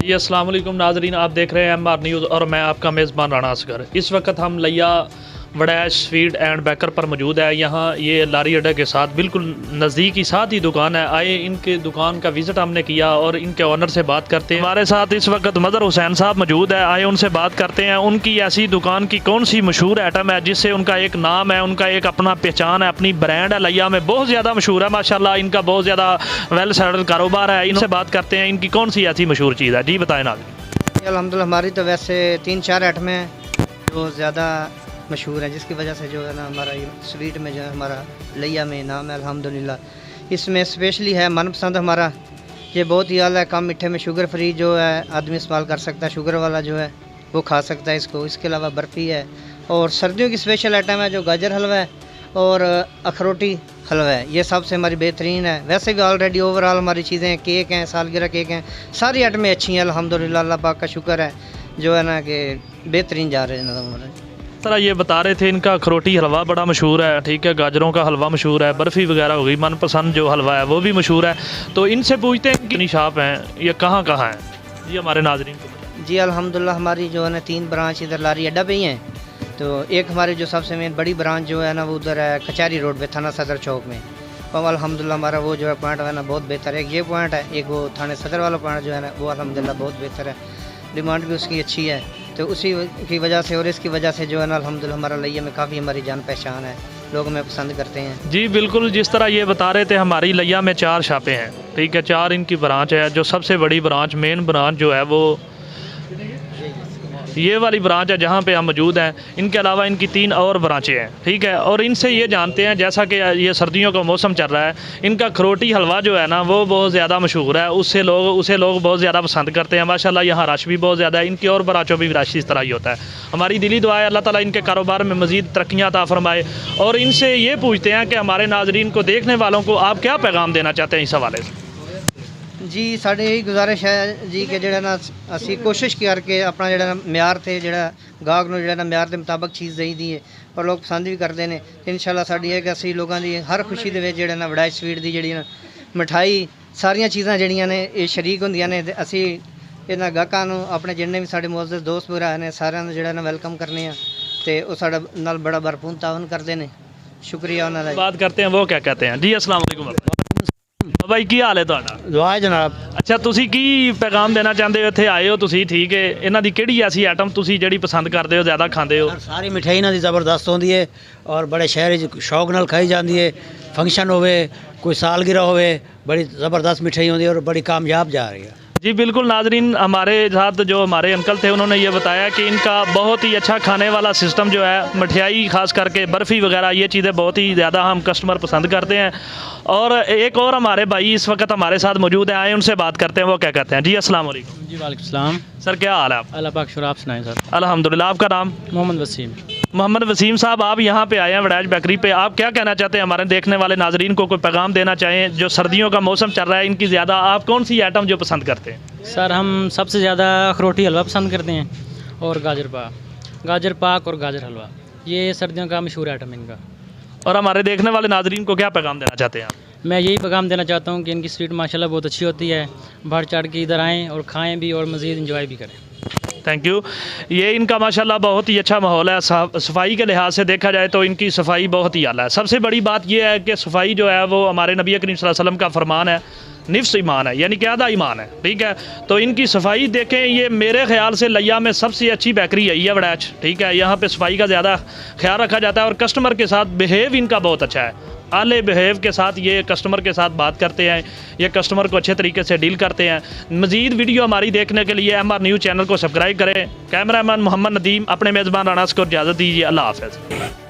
जी अस्सलाम वालेकुम नाजरीन, आप देख रहे हैं MR न्यूज़ और मैं आपका मेज़बान राना असगर। इस वक्त हम लिया वड़ैच स्वीट एंड बेकर पर मौजूद है। यहाँ ये लारी अड्डे के साथ बिल्कुल नज़दीक ही साथ ही दुकान है। आए इनके दुकान का विज़िट हमने किया और इनके ऑनर से बात करते हैं। हमारे साथ इस वक्त मदर हुसैन साहब मौजूद है। आए उनसे बात करते हैं उनकी ऐसी दुकान की कौन सी मशहूर आइटम है जिससे उनका एक नाम है, उनका एक अपना पहचान है, अपनी ब्रांड है। लिया में बहुत ज़्यादा मशहूर है माशाल्लाह, इनका बहुत ज़्यादा वेल सेटल्ड कारोबार है। इनसे बात करते हैं इनकी कौन सी ऐसी मशहूर चीज़ है। जी बताएं ना। अल्हम्दुलिल्लाह हमारी तो वैसे 3-4 आइटमें हैं जो ज़्यादा मशहूर है, जिसकी वजह से जो है ना हमारा ये स्वीट में जो है हमारा लिया में नाम है अल्हम्दुलिल्लाह। इसमें स्पेशली है मनपसंद हमारा, ये बहुत ही आला है, कम मीठे में शुगर फ्री जो है आदमी इस्तेमाल कर सकता है, शुगर वाला जो है वो खा सकता है इसको। इसके अलावा बर्फ़ी है और सर्दियों की स्पेशल आइटम है जो गाजर हलवा है और अखरोटी हलवा है। ये सबसे हमारी बेहतरीन है। वैसे भी ऑलरेडी ओवरऑल हमारी चीज़ें केक हैं, सालगिरह केक हैं, सारी आइटमें अच्छी हैं अल्हम्दुलिल्लाह। अल्लाह पाक का शुक्र है जो है ना कि बेहतरीन जा रहे हैं हमारे। सर ये बता रहे थे इनका अखरोटी हलवा बड़ा मशहूर है, ठीक है, गाजरों का हलवा मशहूर है, बर्फ़ी वगैरह हो गई, मनपसंद जो हलवा है वो भी मशहूर है। तो इनसे पूछते हैं कितनी शॉप हैं, ये कहाँ कहाँ हैं जी हमारे नाजरीन को बताएं। जी अल्हम्दुलिल्लाह हमारी जो है ना 3 ब्रांच इधर लारी अड्डा पे ही हैं। तो एक हमारी जो सबसे मेन बड़ी ब्रांच जो है ना वो उधर है कचहरी रोड पे थाना सदर चौक में। और अल्हम्दुलिल्लाह हमारा वो जो है पॉइंट है ना बहुत बेहतर है। एक ये पॉइंट है, एक वो थाने सदर वाला पॉइंट जो है ना वो अल्हम्दुलिल्लाह बहुत बेहतर है, डिमांड भी उसकी अच्छी है। तो उसी की वजह से और इसकी वजह से जो है ना अल्हम्दुलिल्लाह हमारा लिया में काफ़ी हमारी जान पहचान है, लोग हमें पसंद करते हैं। जी बिल्कुल, जिस तरह ये बता रहे थे हमारी लिया में 4 शॉपें हैं, ठीक है, 4 इनकी ब्रांच है। जो सबसे बड़ी ब्रांच, मेन ब्रांच जो है वो ये वाली ब्रांच है जहाँ पे हम मौजूद हैं। इनके अलावा इनकी 3 और ब्रांचें हैं, ठीक है। और इनसे ये जानते हैं, जैसा कि ये सर्दियों का मौसम चल रहा है, इनका खरोटी हलवा जो है ना वो बहुत ज़्यादा मशहूर है, उसे लोग बहुत ज़्यादा पसंद करते हैं माशाल्लाह। यहाँ रश भी बहुत ज़्यादा है, इनकी और ब्रांचों में भी रश इस तरह ही होता है। हमारी दिली दुआ है अल्लाह ताला इनके कारोबार में मज़ीद तरक्कियाँ अता फरमाए। और इनसे ये पूछते हैं कि हमारे नाजरीन को, देखने वालों को आप क्या पैगाम देना चाहते हैं इस हवाले से। जी साढ़े यही गुजारिश है जी कि जो ना असी कोशिश करके अपना जो म्यार थे जो गाहक नूं जो म्यार के मुताबिक चीज़ दई दी है और लोग पसंद भी करते हैं। इंशाल्लाह साड़ी है कि असी लोगों की हर खुशी दे विच जो वड़ैच स्वीट की जी मिठाई सारियां चीज़ां जड़ियां ने ये शरीक होंदियां ने। असी इन्हां गाहकां नूं अपने जिन्ने भी साडे मुअज़्ज़ज़ दोस्त भरा ने सारियां नूं जो वेलकम करने ते वो साडा नाल बड़ा भरपूर तावन करते हैं। शुक्रिया उन्हां दा। बात करते हैं वो क्या कहते हैं। जी अस्सलाम वालेकुम भाई, की हाल है तुहाडा? दुआ जनाब। अच्छा, ਤੁਸੀਂ ਕੀ ਪੈगाम ਦੇਣਾ ਚਾਹੁੰਦੇ ਹੋ? ਇੱਥੇ ਆਏ ਹੋ ਤੁਸੀਂ, ਠੀਕ ਹੈ, ਇਹਨਾਂ ਦੀ ਕਿਹੜੀ ਐਸੀ ਆਈਟਮ ਤੁਸੀਂ ਜਿਹੜੀ ਪਸੰਦ ਕਰਦੇ ਹੋ, ਜ਼ਿਆਦਾ ਖਾਂਦੇ ਹੋ? सारी मिठाई इन्हां दी ज़बरदस्त होंदी है और बड़े शहर शौक नाल खाई जाती है। फंक्शन होवे, कोई सालगिरह होवे, बड़ी ज़बरदस्त मिठाई होंदी है और बड़ी कामयाब जा रही है। जी बिल्कुल नाजरीन, हमारे साथ जो हमारे अंकल थे उन्होंने ये बताया कि इनका बहुत ही अच्छा खाने वाला सिस्टम जो है, मठियाई खास करके बर्फ़ी वगैरह ये चीज़ें बहुत ही ज़्यादा हम कस्टमर पसंद करते हैं। और एक और हमारे भाई इस वक्त हमारे साथ मौजूद हैं, आए उनसे बात करते हैं वो क्या कहते हैं। जी अस्सलाम वालेकुम। जी वालेकुम सलाम। सर क्या हाल है आप? अल्लाह पाक शुक्र, आप सुनाएं सर। अल्हम्दुलिल्लाह। आपका नाम? मोहम्मद वसीम। मोहम्मद वसीम साहब, आप यहाँ पे आए हैं वड़ैच बेकरी पे, आप क्या कहना चाहते हैं? हमारे देखने वाले नाजरीन को कोई पैगाम देना चाहें? जो सर्दियों का मौसम चल रहा है, इनकी ज़्यादा आप कौन सी आइटम जो पसंद करते हैं? सर हम सबसे ज़्यादा अखरोटी हलवा पसंद करते हैं और गाजर पाक और गाजर हलवा, ये सर्दियों का मशहूर आइटम है इनका। और हमारे देखने वाले नाजरीन को क्या पैगाम देना चाहते हैं आप? मैं यही पैगाम देना चाहता हूँ कि इनकी स्वीट माशाल्लाह बहुत अच्छी होती है, बढ़ चढ़ के इधर आएँ और खाएँ भी और मज़ीद इंजॉय भी करें। Thank you. ये इनका माशाल्लाह बहुत ही अच्छा माहौल है। सफाई के लिहाज से देखा जाए तो इनकी सफाई बहुत ही आला है। सबसे बड़ी बात यह है कि सफाई जो है वो हमारे नबी करीम सल्लल्लाहु अलैहि वसल्लम का फरमान है, निफ्स ईमान है, यानी कि आधा ईमान है, ठीक है। तो इनकी सफाई देखें, ये मेरे ख्याल से लिया में सबसे अच्छी बेकरी है ये वड़ैच, ठीक है। यहाँ पे सफाई का ज़्यादा ख्याल रखा जाता है और कस्टमर के साथ बिहेव इनका बहुत अच्छा है। आले बिहेव के साथ ये कस्टमर के साथ बात करते हैं, ये कस्टमर को अच्छे तरीके से डील करते हैं। मज़ीद वीडियो हमारी देखने के लिए MR न्यूज़ चैनल को सब्सक्राइब करें। कैमरामैन मोहम्मद नदीम, अपने मेज़बान राना को इजाज़त दीजिए। अल्लाह हाफ़िज़।